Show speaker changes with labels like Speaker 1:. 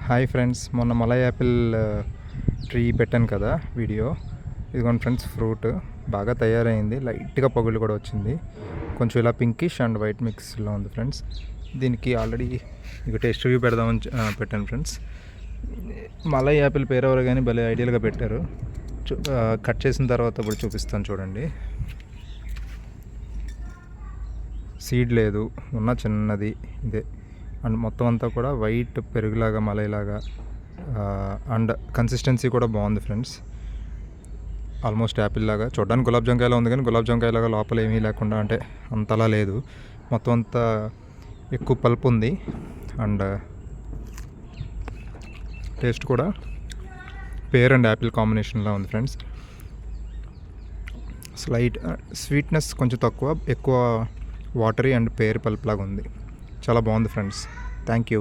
Speaker 1: Hi friends, మొన్న malai Apple tree పెట్టాను కదా వీడియో. ఇదిగోండి ఫ్రెండ్స్, ఫ్రూట్ బాగా తయారైంది. లైట్గా పగులు కూడా వచ్చింది. కొంచెం ఇలా పింకిష్ అండ్ వైట్ మిక్స్లో ఉంది ఫ్రెండ్స్. దీనికి ఆల్రెడీ ఇక టేస్ట్ రివ్యూ పెడదామని పెట్టాను ఫ్రెండ్స్. మలై యాపిల్ పేరు ఎవరు కానీ భలే ఐడియల్గా పెట్టారు. కట్ చేసిన తర్వాత ఇప్పుడు చూపిస్తాను చూడండి. సీడ్ లేదు, ఉన్న చిన్నది ఇదే. అండ్ మొత్తం అంతా కూడా వైట్ పెరుగులాగా మలైలాగా, అండ్ కన్సిస్టెన్సీ కూడా బాగుంది ఫ్రెండ్స్. ఆల్మోస్ట్ యాపిల్ లాగా చూడడానికి గులాబ్ జామకాయలా ఉంది, కానీ గులాబ్ జామకాయలాగా లోపల ఏమీ లేకుండా, అంటే అంతలా లేదు. మొత్తం అంతా ఎక్కువ పల్పు ఉంది. అండ్ టేస్ట్ కూడా పేర్ అండ్ యాపిల్ కాంబినేషన్లా ఉంది ఫ్రెండ్స్. స్లైట్ స్వీట్నెస్ కొంచెం తక్కువ, ఎక్కువ వాటరీ అండ్ పేర్ పల్ప్ లాగా ఉంది. చాలా బాగుంది ఫ్రెండ్స్. Thank you.